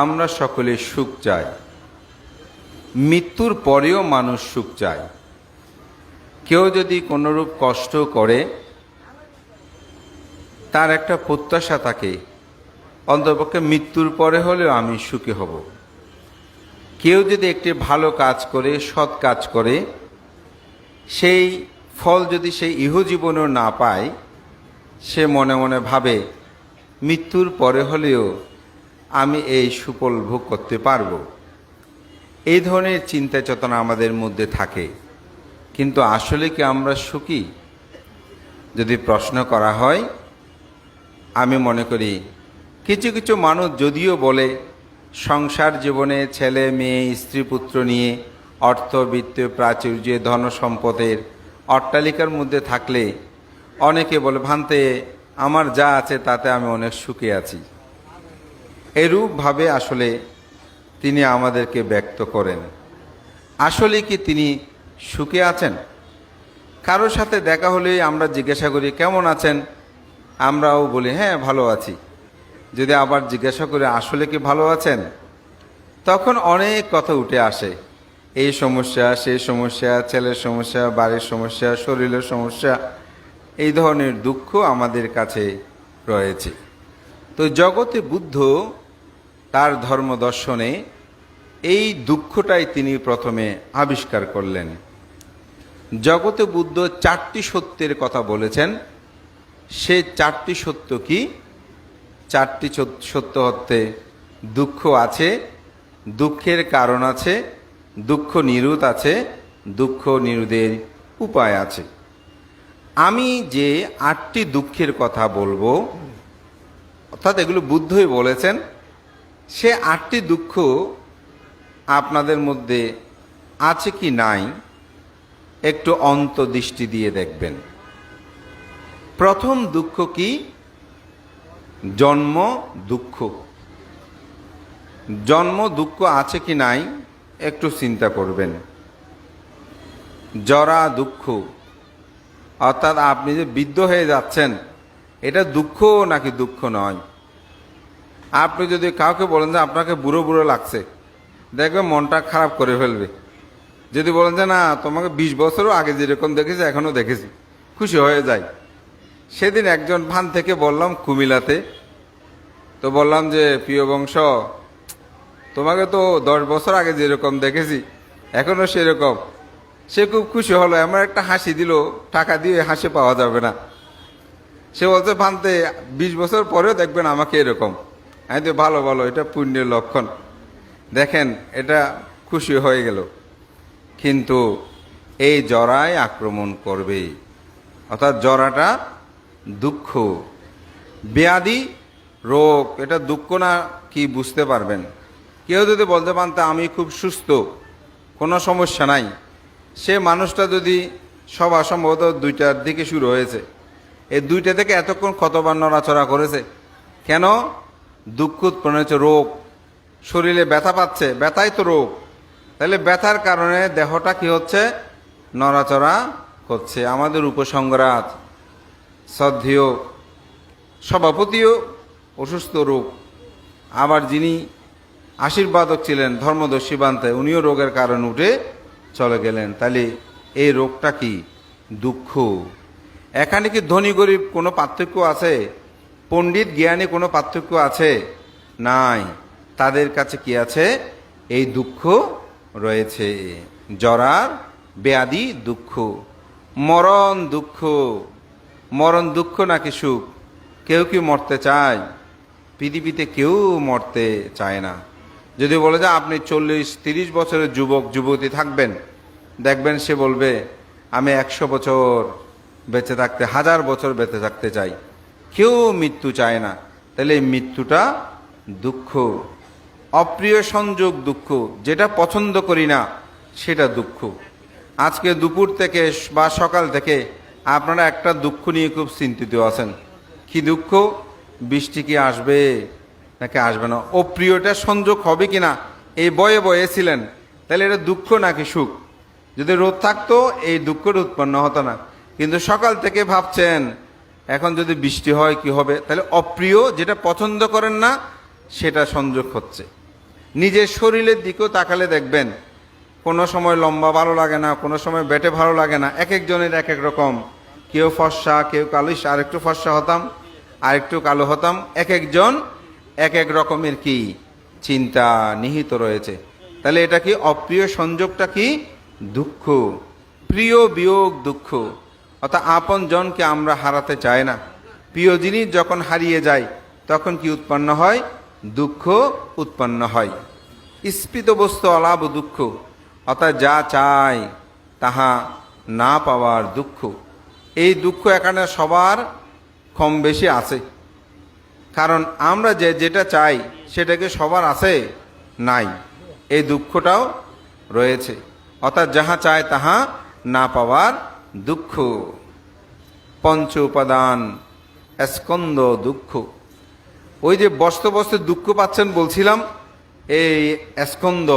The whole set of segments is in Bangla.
আমরা সকলে সুখ চাই, মৃত্যুর পরেও মানুষ সুখ চায়। কেউ যদি কোনোরূপ কষ্ট করে তার একটা প্রত্যাশা থাকে, অন্ততপক্ষে মৃত্যুর পরে হলেও আমি সুখী হব। কেউ যদি একটি ভালো কাজ করে, সৎ কাজ করে, সেই ফল যদি সেই ইহজীবনেও না পায়, সে মনে মনে ভাবে মৃত্যুর পরে হলেও আমি এই সুফল ভোগ করতে পারব। এই ধরনের চিন্তা চেতনা আমাদের মধ্যে থাকে। কিন্তু আসলে কি আমরা সুখী? যদি প্রশ্ন করা হয়, আমি মনে করি কিছু কিছু মানুষ যদিও বলে সংসার জীবনে ছেলে মেয়ে স্ত্রী পুত্র নিয়ে অর্থবিত্ত প্রাচুর্য ধন সম্পদের অট্টালিকার মধ্যে থাকলে অনেকে বলে ভান্তে আমার যা আছে তাতে আমি অনেক সুখে আছি। এরূপভাবে আসলে তিনি আমাদেরকে ব্যক্ত করেন। আসলে কি তিনি সুখে আছেন? কারোর সাথে দেখা হলেই আমরা জিজ্ঞাসা করি কেমন আছেন, আমরাও বলি হ্যাঁ ভালো আছি। যদি আবার জিজ্ঞাসা করি আসলে কি ভালো আছেন, তখন অনেক কথা উঠে আসে। এই সমস্যা, সেই সমস্যা, ছেলের সমস্যা, বাড়ির সমস্যা, শরীরের সমস্যা, এই ধরনের দুঃখ আমাদের কাছে রয়েছে। তো জগতে বুদ্ধ তার ধর্ম দর্শনে এই দুঃখটাই তিনি প্রথমে আবিষ্কার করলেন। জগতে বুদ্ধ 4টি সত্যের কথা বলেছেন। সে 4টি সত্য কি? 4টি সত্য হতে দুঃখ আছে, দুঃখের কারণ আছে, দুঃখ নিরোধ আছে, দুঃখ নিরোধের উপায় আছে। আমি যে 8টি দুঃখের কথা বলবো, অর্থাৎ এগুলো বুদ্ধই বলেছেন, সে 8টি দুঃখ আপনাদের মধ্যে আছে কি নাই একটু অন্তর্দৃষ্টি দিয়ে দেখবেন। প্রথম দুঃখ কি? জন্ম দুঃখ। জন্ম দুঃখ আছে কি নাই একটু চিন্তা করবেন। জরা দুঃখ, অর্থাৎ আপনি যে বৃদ্ধ হয়ে যাচ্ছেন, এটা দুঃখ নাকি দুঃখ নয়? আপনি যদি কাউকে বলেন যে আপনাকে বুড়ো বুড়ো লাগছে, দেখবে মনটা খারাপ করে ফেলবে। যদি বলেন যে না তোমাকে 20 বছরও আগে যেরকম দেখেছি এখনো দেখেছি, খুশি হয়ে যায়। সেদিন একজন ভান থেকে বললাম কুমিল্লাতে, তো বললাম যে প্রিয় বংশ, তোমাকে তো 10 বছর আগে যেরকম দেখেছি এখনো সেরকম। সে খুব খুশি হলো, এমন একটা হাসি দিল, টাকা দিয়ে হাসি পাওয়া যাবে না। সে বলছে ভান্তে 20 বছর পরেও দেখবেন আমাকে এরকম। আমি তো ভালো ভালো, এটা পুণ্যের লক্ষণ। দেখেন এটা খুশি হয়ে গেল। কিন্তু এই জরায় আক্রমণ করবে, অর্থাৎ জরাটা দুঃখ। ব্যাধি রোগ, এটা দুঃখ না কি বুঝতে পারবেন। কেউ যদি বলতে পারতে আমি খুব সুস্থ, কোনো সমস্যা নাই, সে মানুষটা যদি সভা সম্ভবত 2টার দিকে শুরু হয়েছে, এই 2টা থেকে এতক্ষণ কতবার নড়াচড়া করেছে, কেন? দুঃখ উৎপন্ন হয়েছে, রোগ। শরীরে ব্যথা পাচ্ছে, ব্যথাই তো রোগ। তাহলে ব্যথার কারণে দেহটা কি হচ্ছে? নড়াচড়া করছে। আমাদের উপসংগ্রাজ শ্রদ্ধেয় সভাপতিও অসুস্থ রোগ। আবার যিনি আশীর্বাদক ছিলেন ধর্মদর্শী বান্তে, উনিও রোগের কারণ উঠে চলে গেলেন। তাহলে এই রোগটা কি? দুঃখ। এখানে কি ধনী গরিব কোনো পার্থক্য আছে? পণ্ডিত জ্ঞানী কোনো পার্থক্য আছে? নাই। তাদের কাছে কি আছে? এই দুঃখ রয়েছে। জরার ব্যাধি দুঃখ। মরণ দুঃখ। মরণ দুঃখ নাকি সুখ? কেউ কি মরতে চায়? পৃথিবীতে কেউ মরতে চায় না। যদি বলে যে আপনি 40-30 বছরের যুবক যুবতী থাকবেন, দেখবেন সে বলবে আমি 100 বছর বেঁচে থাকতে, 1000 বছর বেঁচে থাকতে চাই। কেউ মৃত্যু চায় না। তাহলে এই মৃত্যুটা দুঃখ। অপ্রিয় সংযোগ দুঃখ, যেটা পছন্দ করি না সেটা দুঃখ। আজকে দুপুর থেকে বা সকাল থেকে আপনারা একটা দুঃখ নিয়ে খুব চিন্তিত আছেন। কি দুঃখ? বৃষ্টি কি আসবে নাকি আসবে না? অপ্রিয়টা সংযোগ হবে কিনা এই বয়ে বয়ে ছিলেন। তাহলে এটা দুঃখ নাকি সুখ? যদি রোদ থাকতো এই দুঃখটা উৎপন্ন হতো না। কিন্তু সকাল থেকে ভাবছেন এখন যদি বৃষ্টি হয় কি হবে। তাহলে অপ্রিয়, যেটা পছন্দ করেন না সেটা সংযোগ হচ্ছে। নিজের শরীরের দিকেও তাকালে দেখবেন কোনো সময় লম্বা ভালো লাগে না, কোনো সময় বেটে ভালো লাগে না। এক একজনের এক এক রকম, কেউ ফর্সা, কেউ কালিশ, আরেকটু ফর্সা হতাম, আরেকটু কালো হতাম। এক একজন এক এক রকমের কি চিন্তা নিহিত রয়েছে। তাহলে এটা কি অপ্রিয় সংযোগটা কি দুঃখ, প্রিয় বিয়োগ দুঃখ। অর্থাৎ আপন জনকে আমরা হারাতে চাই না। প্রিয় জিনিস যখন হারিয়ে যায় তখন কি উৎপন্ন হয়? দুঃখ উৎপন্ন হয়। স্ফীত বস্তু অলাভ দুঃখ, অর্থাৎ যা চাই তাহা না পাওয়ার দুঃখ। এই দুঃখ এখানে সবার কম বেশি আছে, কারণ আমরা যেটা চাই সেটাকে সবার আছে নাই, এই দুঃখটাও রয়েছে। অর্থাৎ যাহা চায় তাহা না পাওয়ার দুঃখ। পঞ্চ উপাদান স্কন্দ দুঃখ। ওই যে বস্তু বস্তু দুঃখ পাচ্ছেন বলছিলাম, এই স্কন্দ,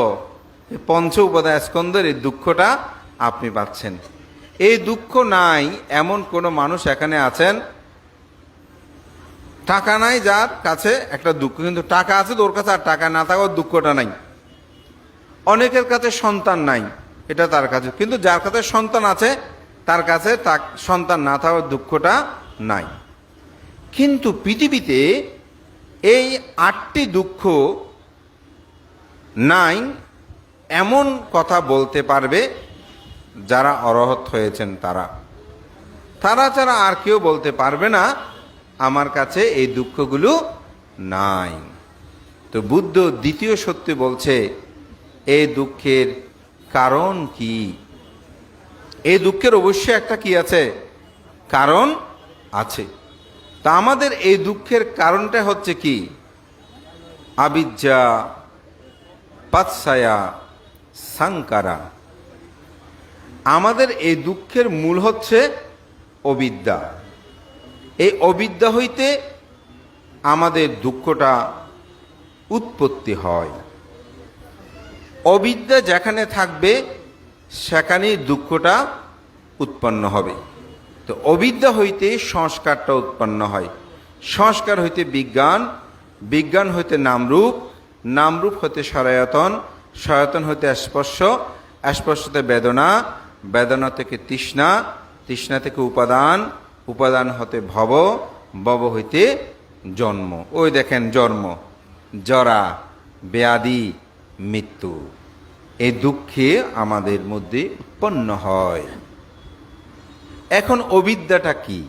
পঞ্চ উপাদান স্কন্দের এই দুঃখটা আপনি পাচ্ছেন। এই দুঃখ নাই এমন কোনো মানুষ এখানে আছেন? টাকা নাই যার কাছে একটা দুঃখ, কিন্তু টাকা আছে তোর কাছে, আর টাকা না থাকার দুঃখটা নাই। অনেকের কাছে সন্তান নাই, এটা তার কাছে, কিন্তু যার কাছে সন্তান আছে তার কাছে সন্তান না থাকার দুঃখটা নাই। কিন্তু পৃথিবীতে এই 8টি দুঃখ নাই এমন কথা বলতে পারবে যারা অরহত হয়েছেন, তারা ছাড়া আর কেউ বলতে পারবে না আমার কাছে এই দুঃখগুলো নাই। তো বুদ্ধ দ্বিতীয় সত্যি বলছে এই দুঃখের কারণ কি? এই দুঃখের অবশ্যই একটা কি আছে, কারণ আছে। তা আমাদের এই দুঃখের কারণটা হচ্ছে কি? আবিজ্জা পাৎসায়া সাংকারা। আমাদের এই দুঃখের মূল হচ্ছে অবিদ্যা। এই অবিদ্যা হইতে আমাদের দুঃখটা উৎপত্তি হয়। অবিদ্যা যেখানে থাকবে সেখানেই দুঃখটা উৎপন্ন হবে। তো অবিদ্যা হইতে সংস্কারটা উৎপন্ন হয়, সংস্কার হইতে বিজ্ঞান, বিজ্ঞান হইতে নামরূপ, নামরূপ হইতে সরায়তন, সনাতন হইতে স্পর্শ, স্পর্শ হতে বেদনা, বেদনা থেকে তৃষ্ণা, তৃষ্ণা থেকে উপাদান, উপাদান হতে ভব, ভব হইতে জন্ম। ওই দেখেন জন্ম, জরা, ব্যাধি, মৃত্যু, এই দুঃখে আমাদের মধ্যে উৎপন্ন হয়। এখন অবিদ্যাটা কি?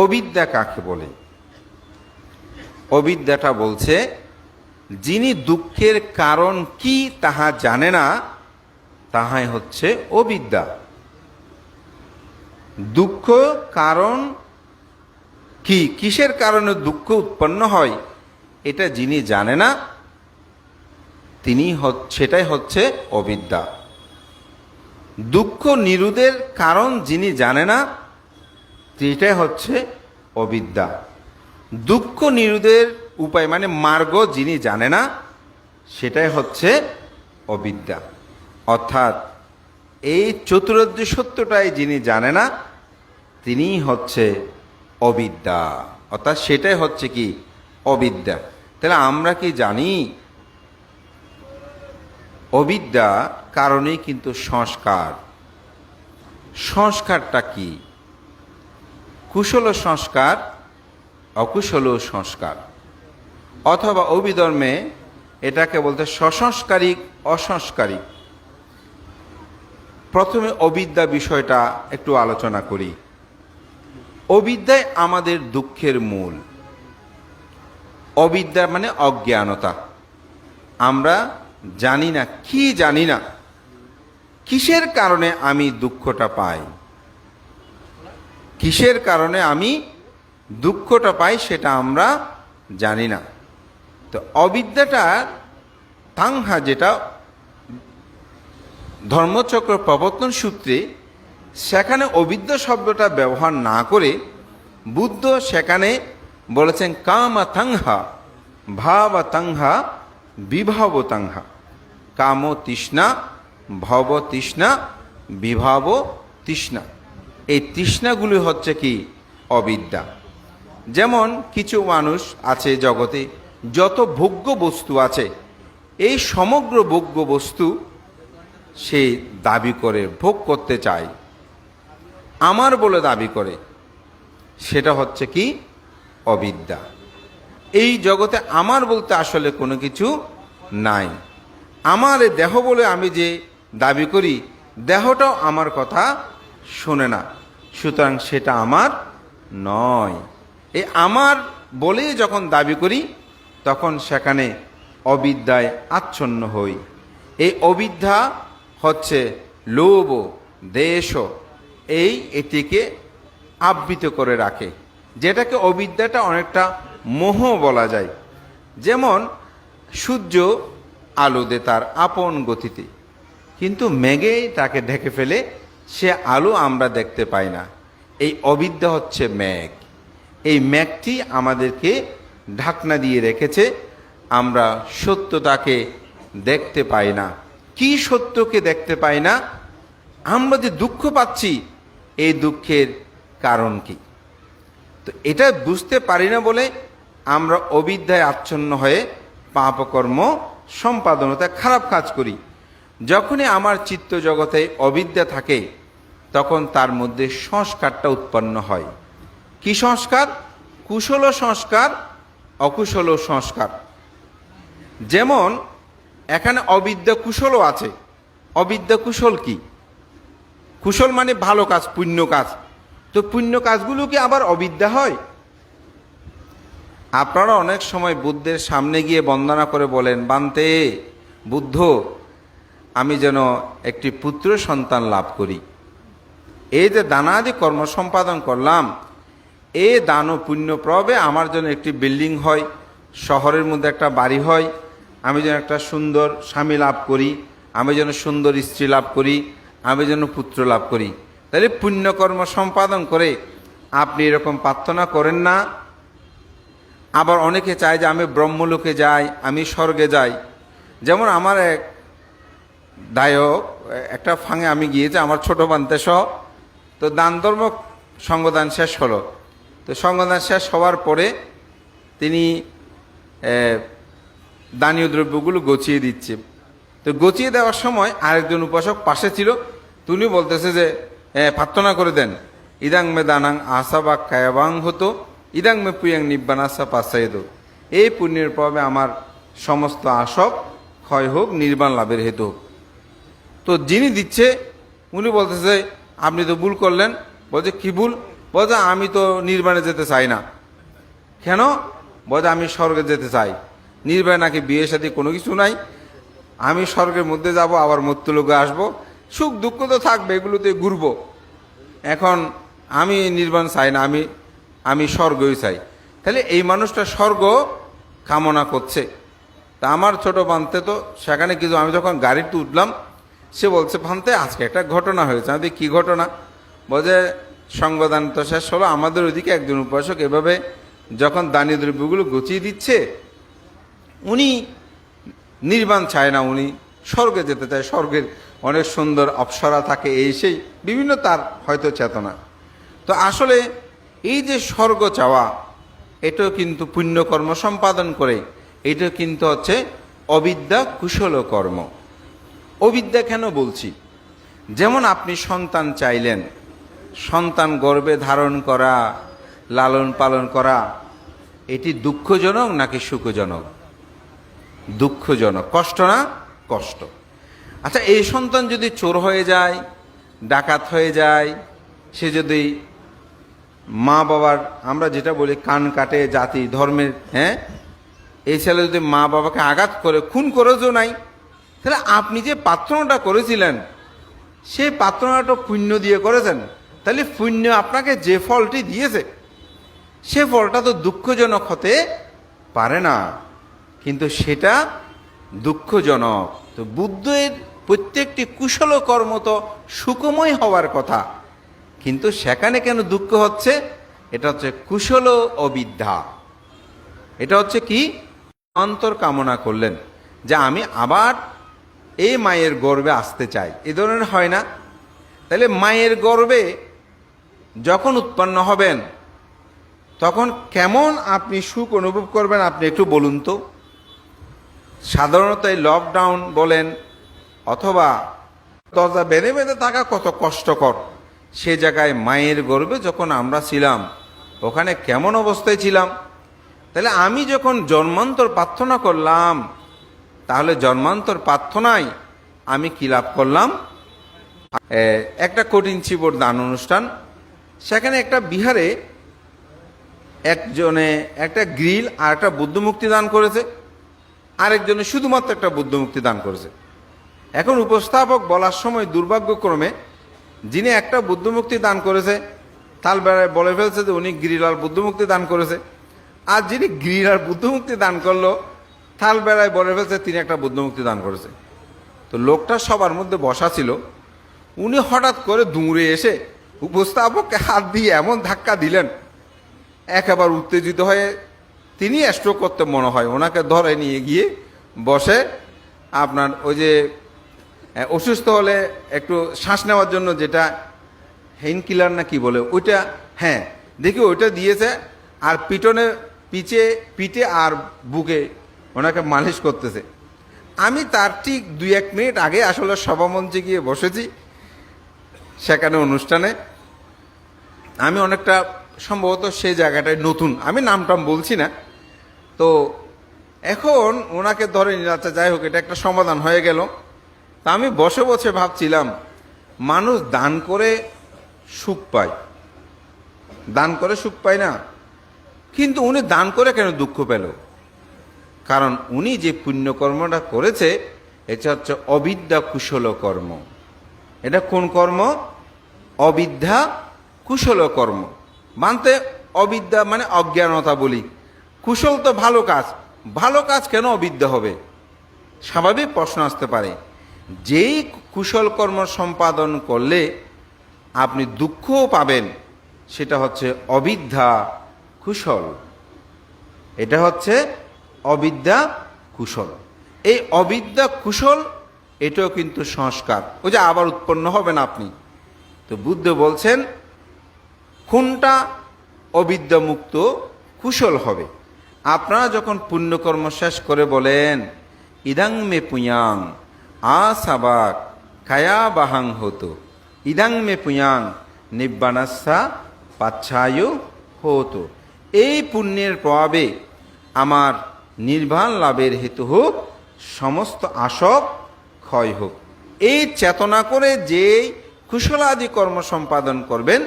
অবিদ্যা কাকে বলে? অবিদ্যাটা বলছে যিনি দুঃখের কারণ কি তাহা জানে না, তাহাই হচ্ছে অবিদ্যা। দুঃখ কারণ কি, কিসের কারণে দুঃখ উৎপন্ন হয়, এটা যিনি জানে না সেটাই হচ্ছে অবিদ্যা। দুঃখ নিরোধের কারণ যিনি জানে না সেটাই হচ্ছে অবিদ্যা। দুঃখ নিরোধের উপায় মানে মার্গ যিনি জানে না সেটাই হচ্ছে অবিদ্যা। অর্থাৎ এই চতুরার্য সত্যটাই যিনি জানে না তিনি হচ্ছে অবিদ্যা, অর্থাৎ সেটাই হচ্ছে কি অবিদ্যা। তাহলে আমরা কি জানি অবিদ্যা কারণেই কিন্তু সংস্কার। সংস্কারটা কি? কুশল সংস্কার, অকুশল সংস্কার, অথবা অভিধর্মে এটাকে বলতে সসংস্কারিক, অসংস্কারিক। প্রথমে অবিদ্যা বিষয়টা একটু আলোচনা করি। অবিদ্যাই আমাদের দুঃখের মূল। অবিদ্যা মানে অজ্ঞানতা। আমরা জানি না, কি জানি না কিসের কারণে আমি দুঃখটা পাই, কিসের কারণে আমি দুঃখটা পাই সেটা আমরা জানি না। তো অবিদ্যাটা তাংহা, যেটা ধর্মচক্র প্রবর্তন সূত্রে, সেখানে অবিদ্যা শব্দটা ব্যবহার না করে বুদ্ধ সেখানে বলেছেন কামা তাংহা, ভাব তাংহা, বিভাব তাংহা। কাম তৃষ্ণা, ভব তৃষ্ণা, বিভাব তৃষ্ণা। এই তৃষ্ণাগুলি হচ্ছে কি অবিদ্যা। যেমন কিছু মানুষ আছে জগতে যত ভোগ্য বস্তু আছে, এই সমগ্র ভোগ্য বস্তু সে দাবি করে, ভোগ করতে চায়, আমার বলে দাবি করে। সেটা হচ্ছে কি? অবিদ্যা। এই জগতে আমার বলতে আসলে কোনো কিছু নাই। আমার এ দেহ বলে আমি যে দাবি করি, দেহটাও আমার কথা শোনে না, সুতরাং সেটা আমার নয়। এই আমার বলেই যখন দাবি করি, তখন সেখানে অবিদ্যায় আচ্ছন্ন হই। এই অবিদ্যা হচ্ছে লোভ, দেশ, এটিকে আবৃত করে রাখে, যেটাকে অবিদ্যাটা অনেকটা মোহ বলা যায়। যেমন সূর্য আলো দেয় তার আপন গতিতে, কিন্তু মেঘেই তাকে ঢেকে ফেলে, সে আলো আমরা দেখতে পাই না। এই অবিদ্যা হচ্ছে মেঘ। এই মেঘটি আমাদেরকে ঢাকনা দিয়ে রেখেছে, আমরা সত্যটাকে দেখতে পাই না। কি সত্যকে দেখতে পাই না? আমরা যে দুঃখ পাচ্ছি, এই দুঃখের কারণ কি? তো এটা বুঝতে পারি না বলে আমরা অবিদ্যায় আচ্ছন্ন হয়ে পাপকর্ম সম্পাদনতা খারাপ কাজ করি। যখনই আমার চিত্ত জগতে অবিদ্যা থাকে, তখন তার মধ্যে সংস্কারটা উৎপন্ন হয়। কি সংস্কার? কুশল সংস্কার, অকুশল সংস্কার। যেমন এখানে অবিদ্যা কুশলও আছে। অবিদ্যা কুশল কি? কুশল মানে ভালো কাজ, পুণ্য কাজ। তো পুণ্য কাজগুলো কি আবার অবিদ্যা হয়? আপনারা অনেক সময় বুদ্ধের সামনে গিয়ে বন্দনা করে বলেন, বান্তে বুদ্ধ, আমি যেন একটি পুত্র সন্তান লাভ করি। এই যে দানাদি কর্ম সম্পাদন করলাম, এই দান ও পুণ্য প্রভাবে আমার যেন একটি বিল্ডিং হয়, শহরের মধ্যে একটা বাড়ি হয়, আমি যেন একটা সুন্দর স্বামী লাভ করি, আমি যেন সুন্দর স্ত্রী লাভ করি, আমি যেন পুত্র লাভ করি। তাহলে পুণ্যকর্ম সম্পাদন করে আপনি এরকম প্রার্থনা করেন না? আবার অনেকে চায় যে আমি ব্রহ্মলোকে যাই, আমি স্বর্গে যাই। যেমন আমার এক দায়ক, একটা ফাঙে আমি গিয়েছি আমার ছোট বান্তে সহ। তো দান ধর্ম সঙ্গদান শেষ হলো। তো সঙ্গদান শেষ হওয়ার পরে তিনি দানীয় দ্রব্যগুলো গছিয়ে দিচ্ছে। তো গছিয়ে দেওয়ার সময় আরেকজন উপাসক পাশে ছিল, তিনি বলতেছে যে প্রার্থনা করে দেন, ইদাং মে দানাং আশা বা কায়াবাং হতো, ইদাং মে পুয়াং নিব্বান আশা পাশাইদ। এই পুণ্যের প্রভাবে আমার সমস্ত আসব ক্ষয় হোক, নির্বাণ লাভের হেতু হোক। তো যিনি দিচ্ছে উনি বলতেছে, আপনি তো ভুল করলেন। বলছে কি ভুল? বলছে আমি তো নির্বাণে যেতে চাই না। কেন? বলছে আমি স্বর্গে যেতে চাই। নির্বাণে নাকি বিয়ে সাথে কোনো কিছু নাই, আমি স্বর্গের মধ্যে যাব, আবার মৃত্যুলোকে আসবো, সুখ দুঃখ তো থাকবে, এগুলোতে ঘুরবো। এখন আমি নির্বাণ চাই না, আমি স্বর্গই চাই। তাহলে এই মানুষটা স্বর্গ কামনা করছে। তা আমার ছোট ভান্তে তো সেখানে কিছু, আমি যখন গাড়িতে উঠলাম, সে বলছে, ভান্তে আজকে একটা ঘটনা হয়েছে। আমি কি ঘটনা? বলছে সঙ্গদান তো শেষ হলো, আমাদের ওইদিকে একজন উপাসক এভাবে যখন দানীয় দ্রব্যগুলো গুছিয়ে দিচ্ছে, উনি নির্বাণ চায় না, উনি স্বর্গে যেতে চায়। স্বর্গের অনেক সুন্দর অপ্সরা থাকে, এই সেই বিভিন্ন তার হয়তো চেতনা। তো আসলে এই যে স্বর্গ চাওয়া, এটাও কিন্তু পুণ্যকর্ম সম্পাদন করে, এটা কিন্তু হচ্ছে অবিদ্যা কুশল কর্ম। অবিদ্যা কেন বলছি? যেমন আপনি সন্তান চাইলেন, সন্তান গর্ভে ধারণ করা, লালন পালন করা, এটি দুঃখজনক নাকি সুখজনক? দুঃখজনক। কষ্ট না? কষ্ট। আচ্ছা, এই সন্তান যদি চোর হয়ে যায়, ডাকাত হয়ে যায়, সে যদি মা বাবার, আমরা যেটা বলি কান কাটে জাতি ধর্মের, এই ছেলে যদি মা বাবাকে আঘাত করে, খুন করেও নাই, তাহলে আপনি যে প্রার্থনাটা করেছিলেন, সেই প্রার্থনাটা পুণ্য দিয়ে করেছেন, তাহলে পুণ্য আপনাকে যে ফলটি দিয়েছে, সে ফলটা তো দুঃখজনক হতে পারে না, কিন্তু সেটা দুঃখজনক। তো বুদ্ধের প্রত্যেকটি কুশল কর্ম তো সুখময় হওয়ার কথা, কিন্তু সেখানে কেন দুঃখ হচ্ছে? এটা হচ্ছে কুশল অবিদ্যা। এটা হচ্ছে কি? অন্তর কামনা করলেন যে আমি আবার এই মায়ের গর্ভে আসতে চাই, এ ধরনের হয় না? তাহলে মায়ের গর্ভে যখন উৎপন্ন হবেন, তখন কেমন আপনি সুখ অনুভব করবেন আপনি একটু বলুন তো। সাধারণত এই লকডাউন বলেন অথবা দরজা বেঁধে বেঁধে থাকা কত কষ্টকর, সে জায়গায় মায়ের গর্ভে যখন আমরা ছিলাম ওখানে কেমন অবস্থায় ছিলাম। তাহলে আমি যখন জন্মান্তর প্রার্থনা করলাম, তাহলে জন্মান্তর প্রার্থনায় আমি কি লাভ করলাম? একটা কঠিন চিবর দান অনুষ্ঠান, সেখানে একটা বিহারে একজনে একটা গ্রিল আর একটা বুদ্ধমুক্তি দান করেছে, আরেকজনে শুধুমাত্র একটা বুদ্ধমুক্তি দান করেছে। এখন উপস্থাপক বলার সময় দুর্ভাগ্যক্রমে যিনি একটা বুদ্ধমুক্তি দান করেছে তার বেলায় বলে ফেলছে যে উনি গ্রিল আর বুদ্ধমুক্তি দান করেছে, আর যিনি গ্রিল আর বুদ্ধমুক্তি দান করলো তার বেলায় বলে ফেলছে তিনি একটা বুদ্ধমুক্তি দান করেছে। তো লোকটা সবার মধ্যে বসা ছিল, উনি হঠাৎ করে দৌড়ে এসে উপস্থাপককে হাত দিয়ে এমন ধাক্কা দিলেন, একেবারে উত্তেজিত হয়ে তিনি স্ট্রোক করতে মনে হয়, ওনাকে ধরে নিয়ে গিয়ে বসে আপনার ওই যে অসুস্থ হলে একটু শ্বাস নেওয়ার জন্য যেটা হেইনকিলার না কি বলে ওইটা, হ্যাঁ দেখি ওইটা দিয়েছে, আর পিঠে আর বুকে ওনাকে মালিশ করতেছে। আমি তার ঠিক 2-1 মিনিট আগে আসলে সভামঞ্চে গিয়ে বসেছি সেখানে অনুষ্ঠানে। আমি অনেকটা সম্ভবত সেই জায়গাটায় নতুন, আমি নামটাম বলছি না। তো এখন ওনাকে ধরে নিয়ে যাচ্ছে, যাই হোক এটা একটা সমাধান হয়ে গেল। তা আমি বসে বসে ভাবছিলাম, মানুষ দান করে সুখ পায়, দান করে সুখ পায় না, কিন্তু উনি দান করে কেন দুঃখ পেল? কারণ উনি যে পুণ্যকর্মটা করেছে এটা হচ্ছে অবিদ্যা কুশল কর্ম। এটা কোন কর্ম? অবিদ্যা কুশল কর্ম। মানতে অবিদ্যা মানে অজ্ঞানতা বলি, কুশল তো ভালো কাজ, ভালো কাজ কেন অবিদ্যা হবে? স্বাভাবিক প্রশ্ন আসতে পারে। যেই কুশল কর্ম সম্পাদন করলে আপনি দুঃখও পাবেন সেটা হচ্ছে অবিদ্যা কুশল, এটা হচ্ছে অবিদ্যা কুশল। এই অবিদ্যা কুশল এটাও কিন্তু সংস্কার, ওই যে আবার উৎপন্ন হবেন আপনি। তো বুদ্ধ বলছেন কোনটা অবিদ্যা মুক্ত কুশল হবে? আপনারা যখন পুণ্যকর্ম শেষ করে বলেন ইদাং মে পুয়াং আসাবাক খায়া বাহাং হতো, ইদাং মে পুয়াং নিব্বানাসা পাচ্ছায়ু হতো, এই পুণ্যের প্রভাবে আমার নির্বাণ লাভের হেতু হোক, সমস্ত আসব ক্ষয় হোক। এই চেতনা করে যে কুশলাদি কর্ম সম্পাদন করবেন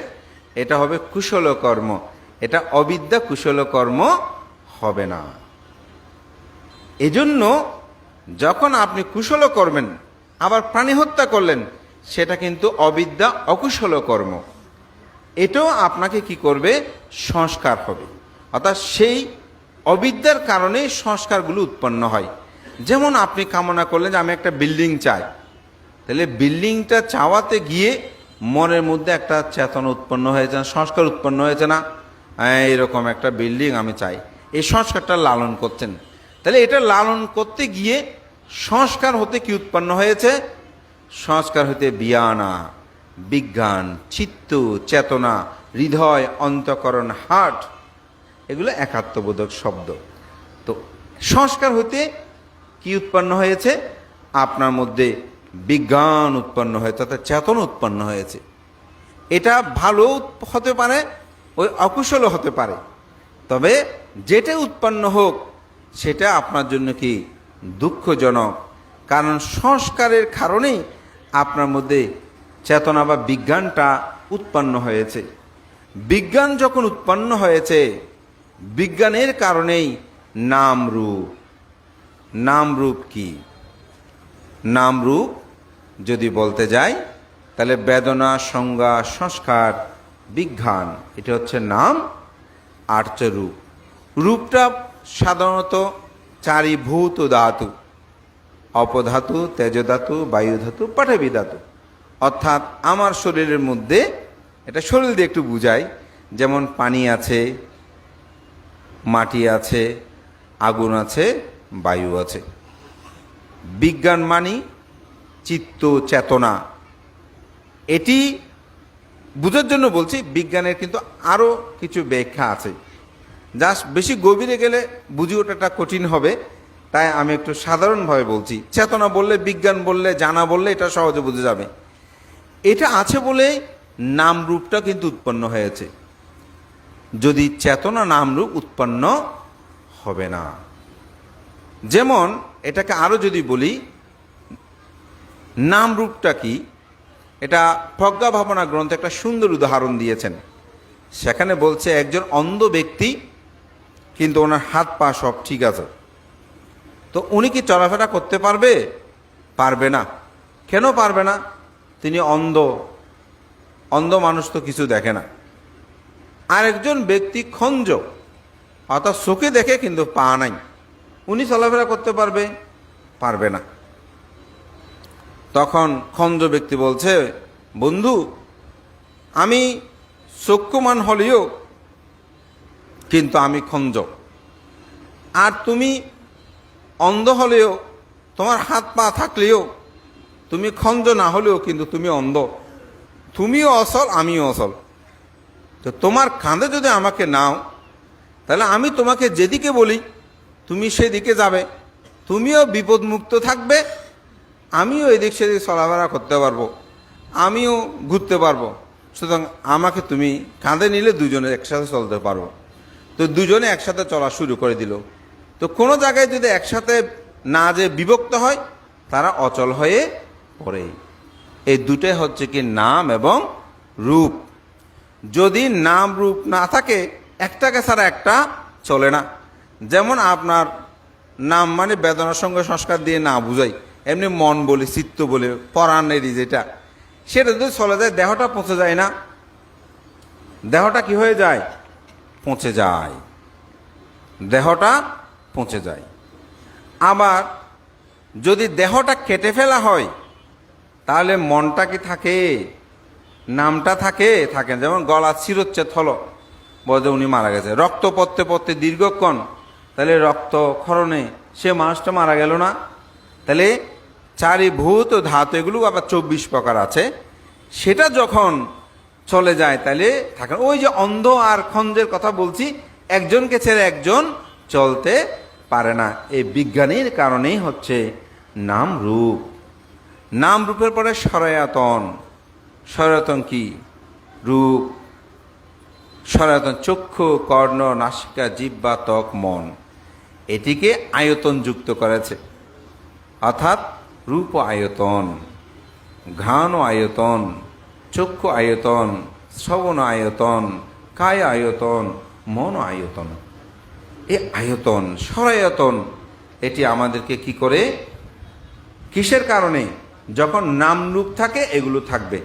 এটা হবে কুশল কর্ম, এটা অবিদ্যা কুশল কর্ম হবে না। এজন্য যখন আপনি কুশল করবেন আবার প্রাণী হত্যা করলেন সেটা কিন্তু অবিদ্যা অকুশল কর্ম, এটাও আপনাকে কি করবে? সংস্কার হবে। অর্থাৎ সেই অবিদ্যার কারণে সংস্কারগুলো উৎপন্ন হয়। যেমন আপনি কামনা করলেন যে আমি একটা বিল্ডিং চাই, তাহলে বিল্ডিংটা চাওয়াতে গিয়ে মনের মধ্যে একটা চেতনা উৎপন্ন হয়েছে, সংস্কার উৎপন্ন হয়েছে না, এরকম একটা বিল্ডিং আমি চাই, এই সংস্কারটা লালন করছেন। তাহলে এটা লালন করতে গিয়ে সংস্কার হতে কি উৎপন্ন হয়েছে? সংস্কার হতে বিয়ানা, বিজ্ঞান, চিত্ত, চেতনা, হৃদয়, অন্তঃকরণ, হার্ট, এগুলো একাত্মবোধক শব্দ। তো সংস্কার হতে কি উৎপন্ন হয়েছে? আপনার মধ্যে বিজ্ঞান উৎপন্ন হয়েছে, অর্থাৎ চেতনা উৎপন্ন হয়েছে। এটা ভালো হতে পারে, ওই অকুশলও হতে পারে, তবে যেটা উৎপন্ন হোক সেটা আপনার জন্য কি দুঃখজনক, কারণ সংস্কারের কারণেই আপনার মধ্যে চেতনা বা বিজ্ঞানটা উৎপন্ন হয়েছে। বিজ্ঞান যখন উৎপন্ন হয়েছে, বিজ্ঞানের কারণেই নামরূপ। নামরূপ কি? নামরূপ যদি বলতে যাই তাহলে বেদনা, সংজ্ঞা, সংস্কার, বিজ্ঞান, এটা হচ্ছে নাম, আর হচ্ছে রূপ। রূপটা সাধারণত চারিভূত ধাতু, অপধাতু, তেজধাতু, বায়ুধাতু, পাঠাবি ধাতু। অর্থাৎ আমার শরীরের মধ্যে, এটা শরীর দিয়ে একটু বুঝাই, যেমন পানি আছে, মাটি আছে, আগুন আছে, বায়ু আছে। বিজ্ঞান মানি চিত্ত, চেতনা। এটি বুঝার জন্য বলছি, বিজ্ঞানের কিন্তু আরও কিছু ব্যাখ্যা আছে, জাস্ট বেশি গভীরে গেলে বুঝে ওঠাটা কঠিন হবে, তাই আমি একটু সাধারণভাবে বলছি। চেতনা বললে, বিজ্ঞান বললে, জানা বললে এটা সহজে বুঝে যাবে। এটা আছে বলে নাম রূপটা কিন্তু উৎপন্ন হয়েছে। যদি চেতনা নাম রূপ উৎপন্ন হবে না। যেমন এটাকে আরো যদি বলি, নাম রূপটা কি, এটা প্রজ্ঞা ভাবনা গ্রন্থে একটা সুন্দর উদাহরণ দিয়েছেন। সেখানে বলছে একজন অন্ধ ব্যক্তি, কিন্তু ওনার হাত পা সব ঠিক আছে, তো উনি কি চলাফেরা করতে পারবে? পারবে না। কেন পারবে না? তিনি অন্ধ। অন্ধ মানুষ তো কিছু দেখে না। আরেকজন ব্যক্তি খঞ্জ, অর্থাৎ চোখে দেখে কিন্তু পা নাই, উনি চলাফেরা করতে পারবে? পারবে না। তখন খঞ্জ ব্যক্তি বলছে, বন্ধু, আমি চক্ষুমান হলেও কিন্তু আমি খঞ্জ, আর তুমি অন্ধ হলেও, তোমার হাত পা থাকলেও, তুমি খঞ্জ না হলেও কিন্তু তুমি অন্ধ, তুমিও অসল, আমিও অসল। তো তোমার কাঁধে যদি আমাকে নাও, তাহলে আমি তোমাকে যেদিকে বলি তুমি সেদিকে যাবে, তুমিও বিপদমুক্ত থাকবে, আমিও এদিক সেদিক চলাফেরা করতে পারবো, আমিও ঘুরতে পারবো। সুতরাং আমাকে তুমি কাঁধে নিলে দুজনে একসাথে চলতে পারবো। তো দুজনে একসাথে চলা শুরু করে দিল। তো কোনো জায়গায় যদি একসাথে না যে বিভক্ত হয়, তারা অচল হয়ে পড়ে। এই দুটোই হচ্ছে কি নাম এবং রূপ। যদি নাম রূপ না থাকে, একটাকে ছাড়া একটা চলে না। যেমন আপনার নাম মানে বেদনার সঙ্গে সংস্কার দিয়ে না বুঝাই, এমনি মন বলি, চিত্ত বলি, পরাণেরই যেটা, সেটা যদি চলে যায়, দেহটা পচে যায় না? দেহটা কি হয়ে যায়? পচে যায়। দেহটা পচে যায়। আবার যদি দেহটা কেটে ফেলা হয়, তাহলে মনটা কি থাকে? নামটা থাকে? থাকে না। যেমন গলা চিরচ্ছেদ হলো, বলে উনি মারা গেছে। রক্ত পড়তে পড়তে দীর্ঘক্ষণ, তাহলে রক্ত ক্ষরণে সে মানুষটা মারা গেল না? তাহলে চারিভূত ধাতু, এগুলো আবার 24 প্রকার আছে, সেটা যখন চলে যায় তাহলে থাকে। ওই যে অন্ধ আর খঞ্জের কথা বলছি, একজনকে ছেড়ে একজন চলতে পারে না। এই বিজ্ঞানীর কারণেই হচ্ছে নাম রূপ। নাম রূপের পরে সরায়তন। সরায়তন কি? রূপ। সরায়তন চক্ষু, কর্ণ, নাসিকা, জিহ্বা, ত্বক, মন, এটিকে আয়তন যুক্ত করেছে। অর্থাৎ রূপ আয়তন, ঘ্রাণ আয়তন, চক্ষু আয়তন, শ্রবণ আয়তন, কায় আয়তন, মন আয়তন। এই আয়তন, সরায়তন, এটি আমাদেরকে কি করে? কিসের কারণে? যখন নাম রূপ থাকে এগুলো থাকবে।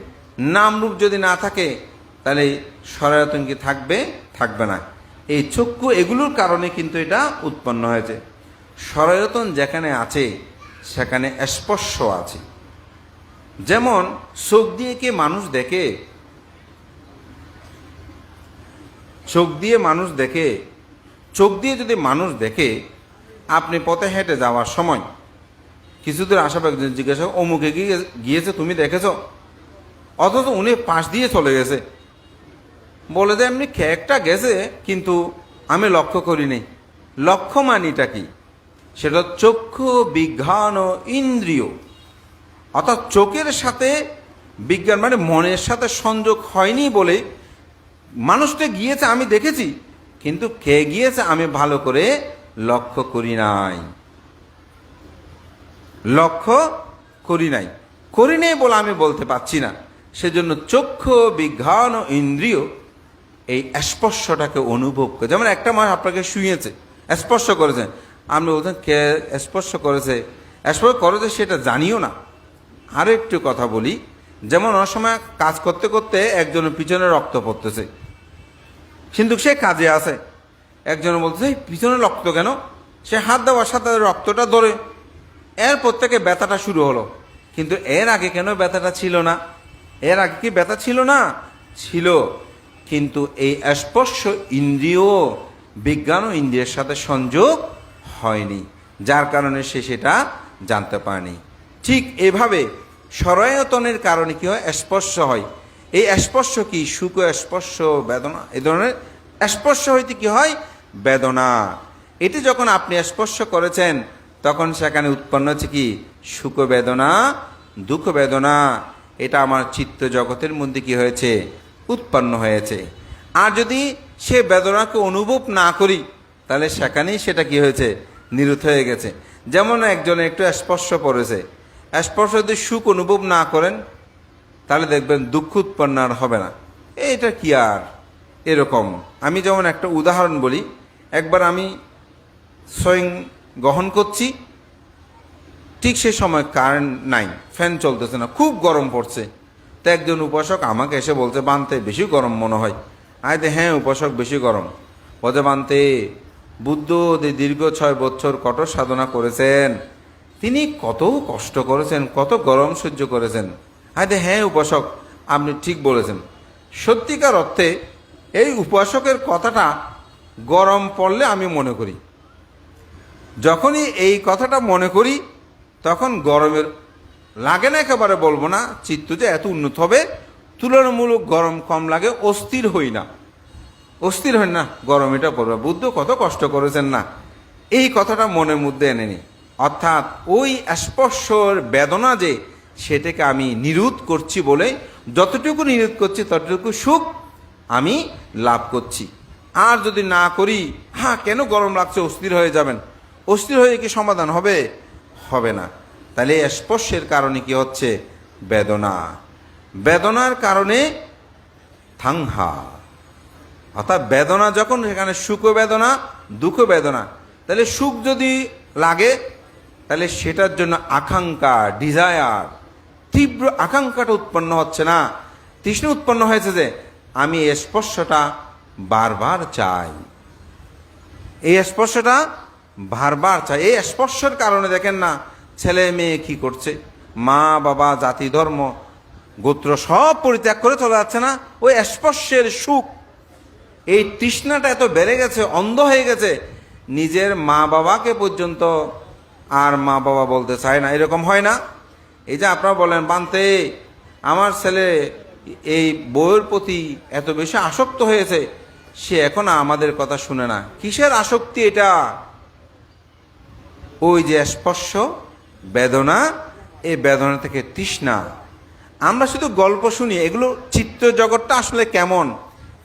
নাম রূপ যদি না থাকে, তাহলে সরায়তন কি থাকবে? থাকবে না। এই চক্ষু এগুলোর কারণে কিন্তু এটা উৎপন্ন হয়েছে। সরায়তন যেখানে আছে সেখানে স্পর্শ আছে। যেমন চোখ দিয়ে কি মানুষ দেখে? চোখ দিয়ে মানুষ দেখে? চোখ দিয়ে যদি মানুষ দেখে, আপনি পথে হেঁটে যাওয়ার সময় কিছু দূর আশেপাশে জিজ্ঞাসা, অমুকে গিয়েছে, তুমি দেখেছ? অথচ উনি পাশ দিয়ে চলে গেছে, বলে যে এমনি একটা গেছে, কিন্তু আমি লক্ষ্য করিনি। লক্ষ্য মানিটা কি? সেটা চক্ষু বিজ্ঞান ও ইন্দ্রিয়। অর্থাৎ চোখের সাথে বিজ্ঞান মানে মনের সাথে সংযোগ হয়নি বলে মানুষটা গিয়েছে, আমি দেখেছি, কিন্তু কে গিয়েছে আমি ভালো করে লক্ষ্য করি নাই। লক্ষ্য করি নাই বলে আমি বলতে পারছি না। সেজন্য চক্ষু বিজ্ঞান ও ইন্দ্রিয় এই স্পর্শটাকে অনুভব করে। যেমন একটা মানুষ আপনাকে শুয়েছে, স্পর্শ করেছে, আপনি বলছেন কে স্পর্শ করেছে? স্পর্শ করেছে সেটা জানিও না। আরও একটু কথা বলি, যেমন অনেক সময় কাজ করতে করতে একজনের পিছনে রক্ত পড়তেছে, কিন্তু সে কাজে আছে। একজন বলতেছে পিছনে রক্ত কেন? সে হাত দেওয়ার সাথে রক্তটা ধরে, এরপর থেকে ব্যথাটা শুরু হলো। কিন্তু এর আগে কেন ব্যথাটা ছিল না? এর আগে কি ব্যথা ছিল না? ছিল, কিন্তু এই স্পর্শ ইন্দ্রিয় বিজ্ঞান ও ইন্দ্রিয়ের সাথে সংযোগ হয়নি, যার কারণে সে সেটা জানতে পারেনি। ঠিক এভাবে সরায়তনের কারণে কি হয়? স্পর্শ হয়। এই স্পর্শ কি? সুখ স্পর্শ, বেদনা, এই ধরনের স্পর্শ হইতে কি হয়? বেদনা। এটি যখন আপনি স্পর্শ করেছেন তখন সেখানে উৎপন্ন হচ্ছে কি সুখ বেদনা, দুঃখ বেদনা। এটা আমার চিত্ত জগতের মধ্যে কি হয়েছে, উৎপন্ন হয়েছে। আর যদি সে বেদনাকে অনুভব না করি তাহলে সেখানেই সেটা কি হয়েছে, নিরুত হয়ে গেছে। যেমন একজনে একটু স্পর্শ করেছে, স্পর্শ যদি সুখ অনুভব না করেন তাহলে দেখবেন দুঃখ উৎপন্ন আর হবে না। এটা কি আর এরকম। আমি যেমন একটা উদাহরণ বলি, একবার আমি স্বয়ং গ্রহণ করছি, ঠিক সে সময় কারেন্ট নাই, ফ্যান চলতেছে না, খুব গরম পড়ছে। তো একজন উপাসক আমাকে এসে বলছে, বানতে বেশি গরম মনে হয়। আয়তে হ্যাঁ উপাসক বেশি গরম। বলতে বানতে বুদ্ধ দীর্ঘ 6 বছর কঠোর সাধনা করেছেন, তিনি কত কষ্ট করেছেন, কত গরম সহ্য করেছেন। আয়তে হ্যাঁ উপাসক আপনি ঠিক বলেছেন। সত্যিকার অর্থে এই উপাসকের কথাটা গরম পড়লে আমি মনে করি, যখনই এই কথাটা মনে করি তখন গরমের লাগে না, একেবারে বলবো না চিত্ত যে এত উন্নত হবে, তুলনামূলক গরম কম লাগে, অস্থির হই না, অস্থির হই না, গরম এটা পড়বে, বুদ্ধ কত কষ্ট করেছেন না, এই কথাটা মনের মধ্যে এনে নি। অর্থাৎ ওই স্পর্শর বেদনা যে সেটাকে আমি নিরোধ করছি বলে, যতটুকু নিরোধ করছি ততটুকু সুখ আমি লাভ করছি। আর যদি না করি, হ্যাঁ কেন গরম লাগছে, অস্থির হয়ে যাবেন, অস্থির হয়ে কি সমাধান হবে, হবে না। তাহলে স্পর্শের কারণে কি হচ্ছে, বেদনা, বেদনার কারণে থাংহা, অর্থাৎ বেদনা যখন সেখানে সুখ বেদনা, দুঃখ বেদনা। তাহলে সুখ যদি লাগে তাহলে সেটার জন্য আকাঙ্ক্ষা, ডিজায়ার, তীব্র আকাঙ্ক্ষাটা উৎপন্ন হচ্ছে না, তৃষ্ণা উৎপন্ন হয়েছে যে আমি এই স্পর্শটা বারবার চাই, এই স্পর্শটা বারবার চাই। এই স্পর্শের কারণে দেখেন না ছেলে মেয়ে কি করছে, মা বাবা জাতি ধর্ম গোত্র সব পরিত্যাগ করে চলে যাচ্ছে না, ওই স্পর্শের সুখ। এই তৃষ্ণাটা এত বেড়ে গেছে, অন্ধ হয়ে গেছে, নিজের মা বাবাকে পর্যন্ত আর মা বাবা বলতে চায় না। এরকম হয় না? এই যে আপনারা বলেন বানতে আমার ছেলে এই বইয়ের প্রতি এত বেশি আসক্ত হয়েছে, সে এখন আমাদের কথা শুনে না। কিসের আসক্তি এটা? ওই যে স্পর্শ বেদনা, এই বেদনা থেকে তৃষ্ণা। আমরা শুধু গল্প শুনি, এগুলো চিত্ত জগৎটা আসলে কেমন,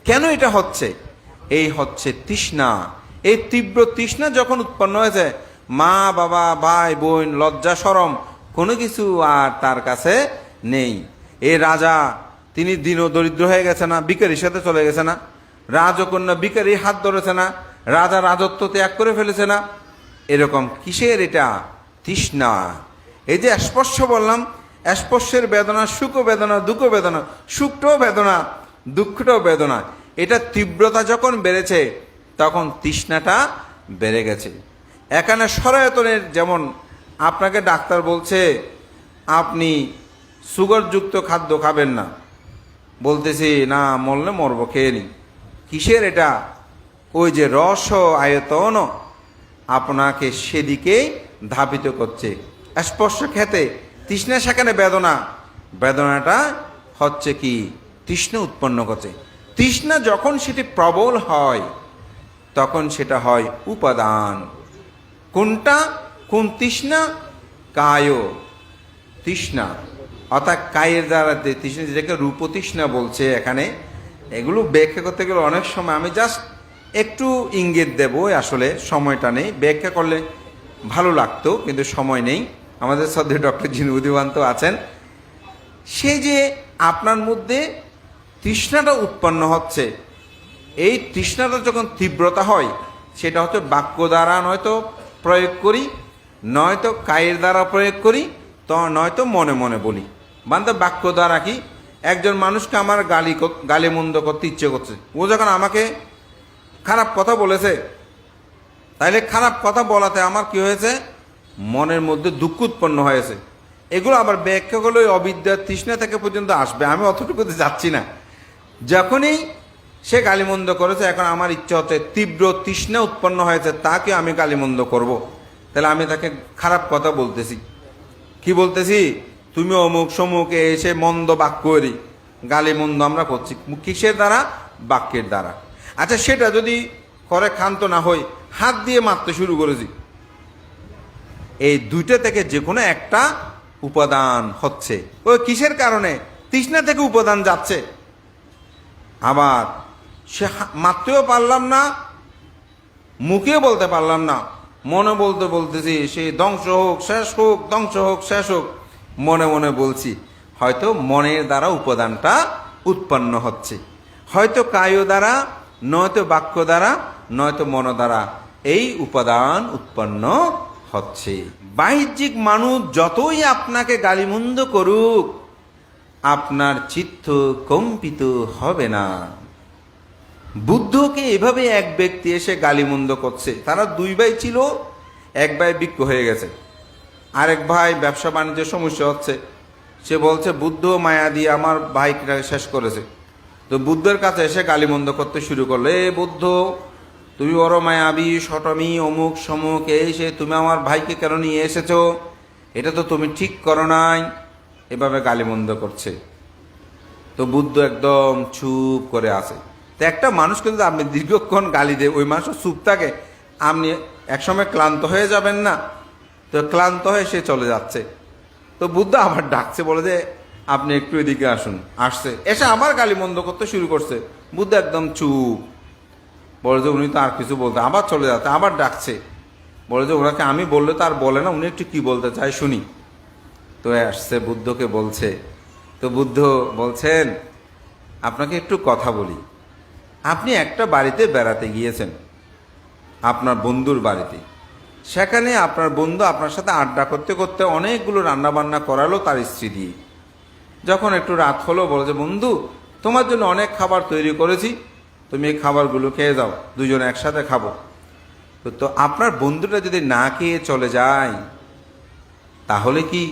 কেন এটা হচ্ছে, এই হচ্ছে তৃষ্ণা। এই তীব্র তৃষ্ণা যখন উৎপন্ন হয়েছে, মা বাবা ভাই বোন লজ্জা শরম কোনো কিছু আর তার কাছে নেই। এই রাজা তিনি দিন দরিদ্র হয়ে গেছে না, ভিখারির সাথে চলে গেছে না, রাজকন্যা ভিখারি হাত ধরেছে না, রাজা রাজত্ব ত্যাগ করে ফেলেছে না। এরকম কিসের এটা? তৃষ্ণা। এই যে স্পর্শ বললাম, স্পর্শের বেদনা, সুখ বেদনা, দুঃখ বেদনা, সুখটাও বেদনা, দুঃখটাও বেদনা। এটা তীব্রতা যখন বেড়েছে তখন তৃষ্ণাটা বেড়ে গেছে। এখানে সনাতনের যেমন আপনাকে ডাক্তার বলছে আপনি সুগারযুক্ত খাদ্য খাবেন না, বলতেছি না মরলে মরবো, খেয়ে নি। কিসের এটা? ওই যে রস আয়তন আপনাকে সেদিকেই ধাবিত করছে। স্পর্শ খেতে তৃষ্ণা, সেখানে বেদনা, বেদনাটা হচ্ছে কি তৃষ্ণা উৎপন্ন করছে। তৃষ্ণা যখন সেটি প্রবল হয় তখন সেটা হয় উপাদান। কোনটা? কোন তৃষ্ণা? কায় তৃষ্ণা, অর্থাৎ কায়ের দ্বারা তৃষ্ণা, যেটাকে রূপ তৃষ্ণা বলছে এখানে। এগুলো ব্যাখ্যা করতে গেলে অনেক সময়, আমি জাস্ট একটু ইঙ্গিত দেব, আসলে সময়টা নেই, ব্যাখ্যা করলে ভালো লাগতো কিন্তু সময় নেই। আমাদের শ্রদ্ধেয় ডক্টর জিনু উদীয়মান তো আছেন। সে যে আপনার মধ্যে তৃষ্ণাটা উৎপন্ন হচ্ছে, এই তৃষ্ণাটা যখন তীব্রতা হয় সেটা হচ্ছে বাক্য দ্বারা নয়তো প্রয়োগ করি, নয়তো কায়ের দ্বারা প্রয়োগ করি, তো নয়তো মনে মনে বলি। বান্ধব বাক্য দ্বারা কি, একজন মানুষকে আমার গালি মন্দ করতে ইচ্ছে করছে, ও যখন আমাকে খারাপ কথা বলেছে, তাইলে খারাপ কথা বলাতে আমার কি হয়েছে, মনের মধ্যে দুঃখ উৎপন্ন হয়েছে। এগুলো আবার ব্যাখ্যা করলে ওই অবিদ্যার তৃষ্ণা থেকে পর্যন্ত আসবে, আমি অতটুকুতে যাচ্ছি না। যখনই সে গালিমন্দ করেছে, এখন আমার ইচ্ছা হচ্ছে, তীব্র তৃষ্ণা উৎপন্ন হয়েছে, তাকে আমি গালিমন্দ করব। তাহলে আমি তাকে খারাপ কথা বলতেছি। কি বলতেছি? তুমি অমুক সমুক এসে মন্দ বাক্য করি, গালিমন্দ আমরা করছি। কিসের দ্বারা? বাক্যের দ্বারা। আচ্ছা, সেটা যদি করে ক্ষান্ত না হই হাত দিয়ে মারতে শুরু করেছি। এই দুইটা থেকে যে কোনো একটা উপাদান হচ্ছে। ওই কিসের কারণে? তৃষ্ণা থেকে উপাদান যাচ্ছে। আবার সে মারতেও পারলাম না, মুখেও বলতে পারলাম না, মনে বলতে বলতেছি সে ধ্বংস হোক শেষ হোক, ধ্বংস হোক শেষ হোক, মনে মনে বলছি। হয়তো মনের দ্বারা উপাদানটা উৎপন্ন হচ্ছে, হয়তো কায় দ্বারা, নয়তো বাক্য দ্বারা, নয়তো মন দ্বারা এই উপাদান উৎপন্ন হচ্ছে। বাহ্যিক মানুষ যতই আপনাকে গালিমন্দ করুক, আপনার চিত্ত কম্পিত হবে না। বুদ্ধকে এভাবে এক ব্যক্তি এসে গালিমন্দ করছে। তারা দুই ভাই ছিল, এক ভাই ভিক্ষু হয়ে গেছে, আরেক ভাই ব্যবসা বাণিজ্যের সমস্যা হচ্ছে। সে বলছে বুদ্ধ মায়া দিয়ে আমার ভাইটাকে শেষ করেছে। তো বুদ্ধের কাছে এসে গালিমন্দ করতে শুরু করলো, এ বুদ্ধ, তুমি বড় মায়াবী, সটমি, অমুক সমুক, এই সে, তুমি আমার ভাইকে কেন নিয়ে এসেছো? এটা তো তুমি ঠিক করো নাই। এভাবে গালিমন্দ করছে। তো বুদ্ধ একদম চুপ করে আছে। তো একটা মানুষকে যদি আপনি দীর্ঘক্ষণ গালি দেয়, ওই মানুষ চুপ থাকে, আপনি একসময় ক্লান্ত হয়ে যাবেন না? তো ক্লান্ত হয়ে সে চলে যাচ্ছে। তো বুদ্ধ আবার ডাকছে, বলে যে আপনি একটু এদিকে আসুন। আসছে, এসে আবার গালিমন্দ করতে শুরু করছে। বুদ্ধ একদম চুপ, বলে যে উনি তো আর কিছু বলতে, আবার চলে যাচ্ছে। আবার ডাকছে, বলে যে ওনাকে আমি বললে তো আর বলে না, উনি একটু কি বলতে চাই শুনি। তো আসছে, বুদ্ধকে বলছে। তো বুদ্ধ বলছেন, আপনাকে একটু কথা বলি। আপনি একটা বাড়িতে বেড়াতে গিয়েছেন, আপনার বন্ধুর বাড়িতে। সেখানে আপনার বন্ধু আপনার সাথে আড্ডা করতে করতে অনেকগুলো রান্নাবান্না করালো তার স্ত্রী দিয়ে। যখন একটু রাত হলো, বলে যে বন্ধু, তোমার জন্য অনেক খাবার তৈরি করেছি, তুমি এই খাবারগুলো খেয়ে যাও, দুজনে একসাথে খাবো। তো আপনার বন্ধুটা যদি না খেয়ে চলে যায়, তাহলে কি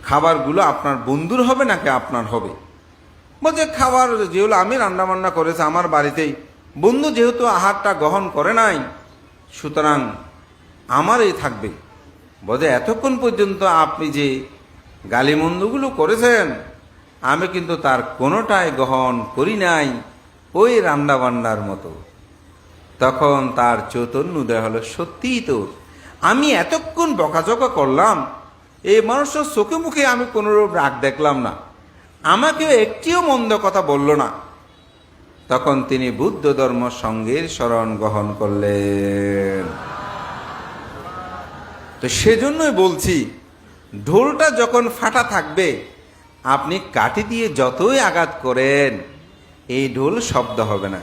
খাবারগুলো আপনার বন্ধুর হবে নাকি আপনার হবে? বলছে খাবার যেগুলো আমি রান্নাবান্না করেছি আমার বাড়িতেই, বন্ধু যেহেতু আহারটা গ্রহণ করে নাই, সুতরাং আমারই থাকবে। বলছে এতক্ষণ পর্যন্ত আপনি যে গালিমন্দগুলো করেছেন, আমি কিন্তু তার কোনোটাই গ্রহণ করি নাই, ওই রান্নাবান্নার মতো। তখন তার চৈতন্য উদয় হলো, সত্যিই তো আমি এতক্ষণ বকাঝকা করলাম, এই মানুষের চোখে মুখে আমি কোনোরূপ রাগ দেখলাম না, আমাকেও একটিও মন্দ কথা বলল না। তখন তিনি বুদ্ধ ধর্ম সঙ্গের শরণ গ্রহণ করলেন। তো সেজন্যই বলছি, ঢোলটা যখন ফাটা থাকবে, আপনি কাঠি দিয়ে যতই আঘাত করেন, এই ঢোল শব্দ হবে না।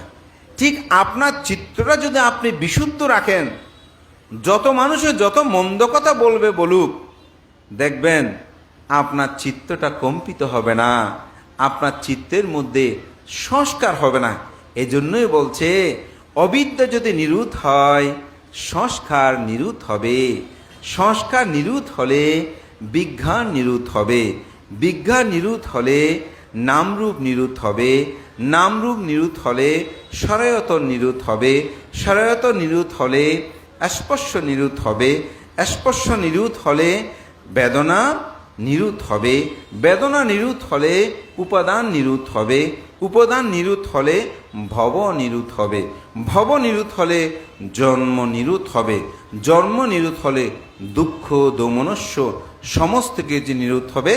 ঠিক আপনার চিত্তটা যদি আপনি বিশুদ্ধ রাখেন, যত মানুষে যত মন্দ কথা বলবে বলুক, দেখবেন আপনার চিত্তটা কম্পিত হবে না, আপনার চিত্তের মধ্যে সংস্কার হবে না। এজন্যই বলছে, অবিদ্যা যদি নিরুদ্ধ হয়, সংস্কার নিরুদ্ধ হবে। সংস্কার নিরুদ্ধ হলে বিজ্ঞান নিরুদ্ধ হবে। বিজ্ঞান নিরুদ্ধ হলে নামরূপ নিরুদ্ধ হবে। নামরূপ নিরুদ্ধ হলে সরায়তন নিরুদ্ধ হবে। সরায়তন নিরুদ্ধ হলে স্পর্শ নিরুদ্ধ হবে। স্পর্শ নিরুদ্ধ হলে বেদনা নিরুদ্ধ হবে। বেদনা নিরুদ্ধ হলে উপাদান নিরুদ্ধ হবে। উপাদান নিরুদ্ধ হলে ভব নিরুদ্ধ হবে। ভব নিরুদ্ধ হলে জন্ম নিরুদ্ধ হবে। জন্ম নিরুদ্ধ হলে দুঃখ দোমনস্য সমস্ত কিছু নিরুদ্ধ হবে।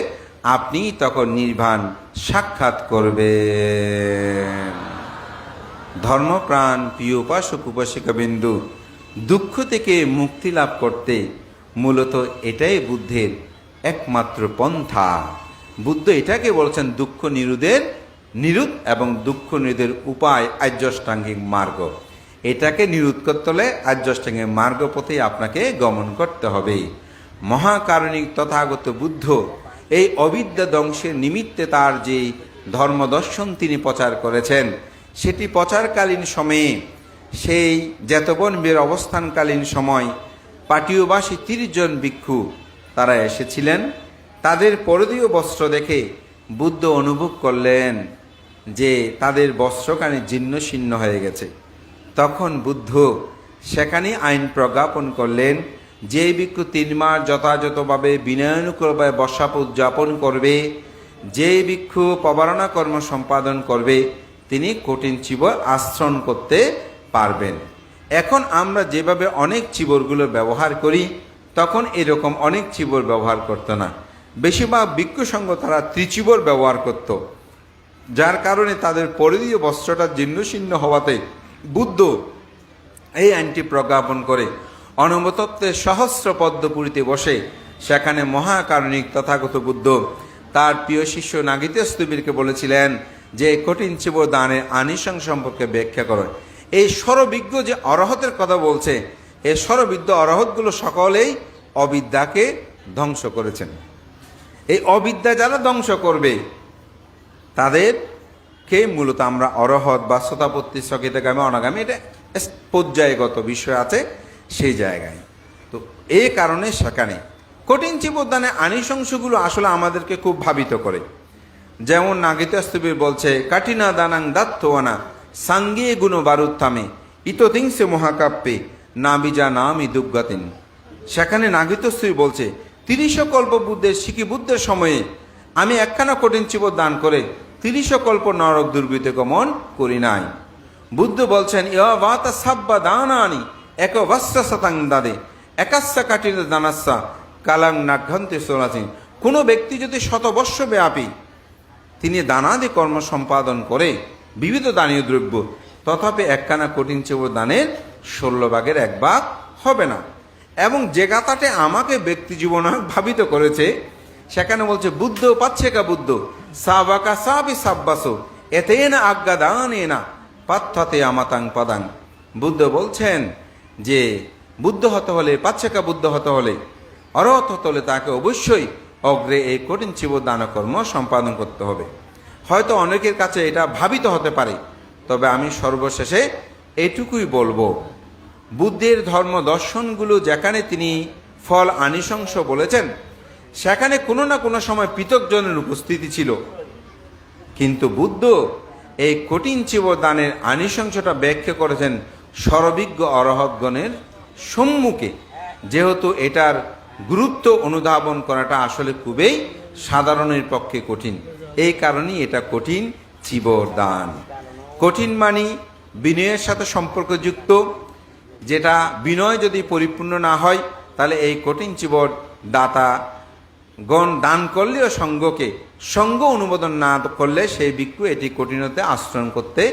আপনি তখন নির্বাণ সাক্ষাৎ করবেন। ধর্মপ্রাণ প্রিয় উপাসক উপাসিকা বিন্দু, দুঃখ থেকে মুক্তি লাভ করতে মূলত এটাই বুদ্ধের একমাত্র পন্থা। বুদ্ধ এটাকে বলছেন দুঃখ নিরোধের নিরোধ এবং দুঃখ নিরোধের উপায় আর্যাষ্টাঙ্গিক মার্গ। এটাকে নিরোধ করতে হলে আর্যাষ্টাঙ্গিক মার্গ পথে আপনাকে গমন করতে হবে। মহাকারণিক তথাগত বুদ্ধ এই অবিদ্যা ধ্বংসের নিমিত্তে তার যে ধর্মদর্শন তিনি প্রচার করেছেন, সেটি প্রচারকালীন সময়ে সেই জেতবন বীর অবস্থানকালীন সময় পাটীয়বাসী 30 জন ভিক্ষু তারা এসেছিলেন। তাদের পরিধেয় বস্ত্র দেখে বুদ্ধ অনুভব করলেন যে তাদের বস্ত্রখানি জীর্ণ শীর্ণ হয়ে গেছে। তখন বুদ্ধ সেখানে আইন প্রজ্ঞাপন করলেন, যে ভিক্ষু 3 মাস যথাযথভাবে বিনয়ানুকূলভাবে বর্ষাপ উদযাপন করবে, যে ভিক্ষু প্রবারণা কর্ম সম্পাদন করবে, তিনি কঠিন চিবর আশ্রণ করতে পারবেন। এখন আমরা যেভাবে অনেক চিবরগুলো ব্যবহার করি, তখন এরকম অনেক চিবর ব্যবহার করতো না। বেশিরভাগ ভিক্ষু সংঘ তারা ত্রিচিবর ব্যবহার করত, যার কারণে তাদের পরিধীয় বস্ত্রটা জীর্ণশীর্ণ হওয়াতে বুদ্ধ এই আইনটি প্রজ্ঞাপন করে অনুমতত্ত্বের সহস্র পদ্মপুরীতে বসে সেখানে মহাকারণিক তথাগত বুদ্ধ তার প্রিয় শিষ্য নাগিতস্তুবীরকে বলেছিলেন যে কঠিন চিবর দানের আনিসংস সম্পর্কে ব্যাখ্যা করো। এই সর্ববিজ্ঞ যে অরহতের কথা বলছে, এই সর্ববিদ্য অরহতগুলো সকলেই অবিদ্যাকে ধ্বংস করেছেন। এই অবিদ্যা যারা ধ্বংস করবে তাদেরকে মূলত আমরা অরহত বা শতাপত্তি স্থগিতগামী অনাগামী, এটা পর্যায়গত বিষয় আছে সেই জায়গায়। তো এই কারণে সেখানে কঠিন চিবরদানে আনিসংসগুলো আসলে আমাদেরকে খুব ভাবিত করে। যেমন নাগিতস্তুবীর বলছে কাঠিনা দানাং দাত্তওয়ানা সাঙ্গে গুণ বারুত্থামে ইততিংসে মহাকাব্যে নাবিজা নামি দুর্গাতিন। সেখানে নাগিতস্তুবী বলছে ৩০ কল্প বুদ্ধের শিখি বুদ্ধের সময়ে আমি একখানা কঠিন চিবর দান করে ৩০ কল্প নরক দুর্গতি গমন করি নাই। বুদ্ধ বলছেন ইয়বাতা সাব্বা দানানি এক বস্ত্র শতাং দাদে একাস্যা কাঠিন দানাস্যা কালাং নাঘ্যন্তে সোলাসিন। কোনো ব্যক্তি যদি শতবর্ষ ব্যাপী তিনি দানাদি কর্ম সম্পাদন করে বিবিধ দানীয় দ্রব্য, তথাপি একখানা কঠিন চিবর দানের ১৬ ভাগের ১ ভাগ হবে না। এবং যে গাথাটি আমাকে ব্যক্তি জীবন ভাবিত করেছে সেখানে বলছে বুদ্ধ পাচ্ছেকা বুদ্ধ সাবাকা সাবি সাব্বাসো এতে না আজ্ঞা দান এ না পাত্থাতে আমাতাং পাদাং। বুদ্ধ বলছেন যে বুদ্ধ হতে হলে, পাচ্ছেকা বুদ্ধ হতে হলে, অরহত হতে হলে তাকে অবশ্যই অগ্রে এই কঠিন চিবর দানকর্ম সম্পাদন করতে হবে। হয়তো অনেকের কাছে এটা ভাবিত হতে পারে, তবে আমি সর্বশেষে এটুকুই বলবো, বুদ্ধের ধর্ম দর্শনগুলো যেখানে তিনি ফল আনিসংস বলেছেন সেখানে কোনো না কোনো সময় পৃথকজনের উপস্থিতি ছিল, কিন্তু বুদ্ধ এই কঠিন চিবর দানের আনিসংসটা ব্যাখ্যা করেছেন সর্ববিজ্ঞ অরহতগণের সম্মুখে। যেহেতু এটার গুরুত্ব অনুধাবন করাটা আসলে খুবই সাধারণের পক্ষে কঠিন, এই কারণেই এটা কঠিন চিবর দান। কঠিন মানি বিনয়ের সাথে সম্পর্কযুক্ত, যেটা বিনয় যদি পরিপূর্ণ না হয় তাহলে এই কঠিন চিবর দাতা গণ দান করলেও সঙ্গ অনুমোদন না করলে সেই ভিক্ষু এটি কঠিনতে আশ্রয় করতে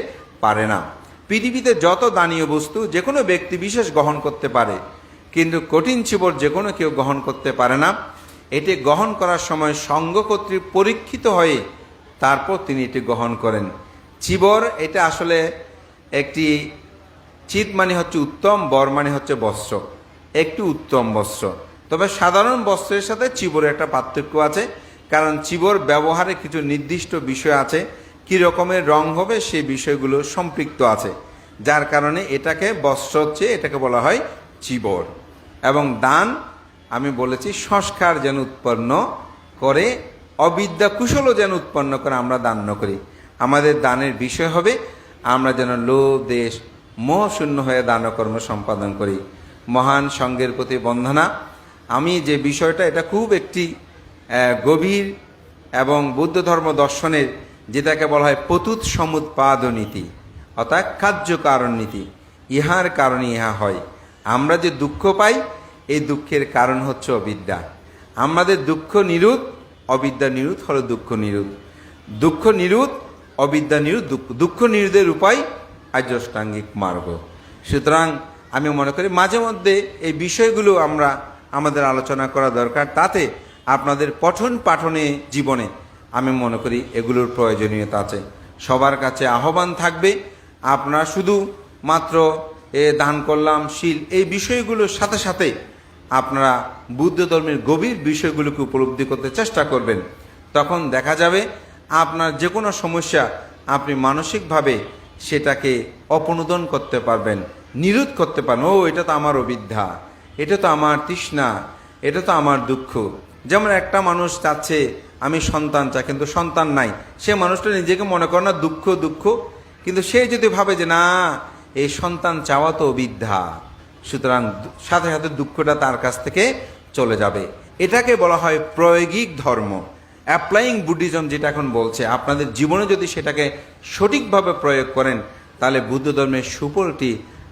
পারে না। পৃথিবীতে যত দানীয় বস্তু যে কোনো ব্যক্তি বিশেষ গ্রহণ করতে পারে, কিন্তু কঠিন চিবর যে কোনো কেউ গ্রহণ করতে পারে না। এটি গ্রহণ করার সময় সঙ্গ কর্তৃক পরীক্ষিত হয়ে তারপর তিনি এটি গ্রহণ করেন। চিবর এটা আসলে একটি, চিত মানে হচ্ছে উত্তম, বর মানে হচ্ছে বস্ত্র, একটু উত্তম বস্ত্র। তবে সাধারণ বস্ত্রের সাথে চিবরের একটা পার্থক্য আছে, কারণ চিবর ব্যবহারে কিছু নির্দিষ্ট বিষয় আছে, কী রকমের রং হবে সেই বিষয়গুলো সম্পৃক্ত আছে, যার কারণে এটাকে বস্ত্র হচ্ছে, এটাকে বলা হয় চিবর। এবং দান আমি বলেছি সংস্কার যেন উৎপন্ন করে, অবিদ্যা কুশলও যেন উৎপন্ন করে আমরা দান ন করি। আমাদের দানের বিষয় হবে আমরা যেন লোভ দেশ মোহশূন্য হয়ে দানকর্ম সম্পাদন করি। মহান সঙ্গের প্রতি বন্দনা। আমি যে বিষয়টা, এটা খুব একটি গভীর এবং বৌদ্ধ ধর্ম দর্শনের, যেটাকে বলা হয় পতুৎ সমুৎপাদ নীতি, অর্থাৎ কার্যকারণ নীতি। ইহার কারণে ইহা হয়। আমরা যে দুঃখ পাই এই দুঃখের কারণ হচ্ছে অবিদ্যা। আমাদের দুঃখ নিরোধ, অবিদ্যা নিরোধ হলো দুঃখ নিরোধ। দুঃখ নিরোধ, অবিদ্যা নিরোধ, দুঃখ নিরোধের উপায় আর্যাষ্টাঙ্গিক মার্গ। সুতরাং আমি মনে করি মাঝে মধ্যে এই বিষয়গুলো আমরা আমাদের আলোচনা করা দরকার। তাতে আপনাদের পঠন পাঠনে জীবনে আমি মনে করি এগুলোর প্রয়োজনীয়তা আছে। সবার কাছে আহ্বান থাকবে, আপনারা শুধু মাত্র দান করলাম শীল এই বিষয়গুলোর সাথে সাথে আপনারা বুদ্ধ ধর্মের গভীর বিষয়গুলোকে উপলব্ধি করতে চেষ্টা করবেন। তখন দেখা যাবে আপনার যে কোনো সমস্যা আপনি মানসিকভাবে সেটাকে অপনোদন করতে পারবেন, নিরোধ করতে পারবেন। ও এটা তো আমার অবিদ্যা, এটা তো আমার তৃষ্ণা, এটা তো আমার দুঃখ। যেমন একটা মানুষ চাচ্ছে আমি সন্তান চাই, কিন্তু সন্তান নাই, সে মানুষটা নিজেকে মনে করে না দুঃখ দুঃখ, কিন্তু সে যদি ভাবে যে না এই সন্তান চাওয়া তো অবিদ্যা, সুতরাং সাথে সাথে দুঃখটা তার কাছ থেকে চলে যাবে। এটাকে বলা হয় প্রায়োগিক ধর্ম। অ্যাপ্লাইং বুদ্ধিজম যেটা এখন বলছে, আপনাদের জীবনে যদি সেটাকে সঠিকভাবে প্রয়োগ করেন তাহলে বুদ্ধ ধর্মের সুফলটি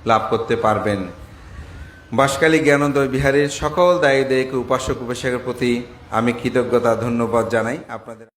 লাভ করতে পারবেন। বাঁশখালী জ্ঞানোদয় বিহারের সকল দায়ী দায়িক উপাসক উপাসকের প্রতি আমি কৃতজ্ঞতা ধন্যবাদ জানাই। আপনাদের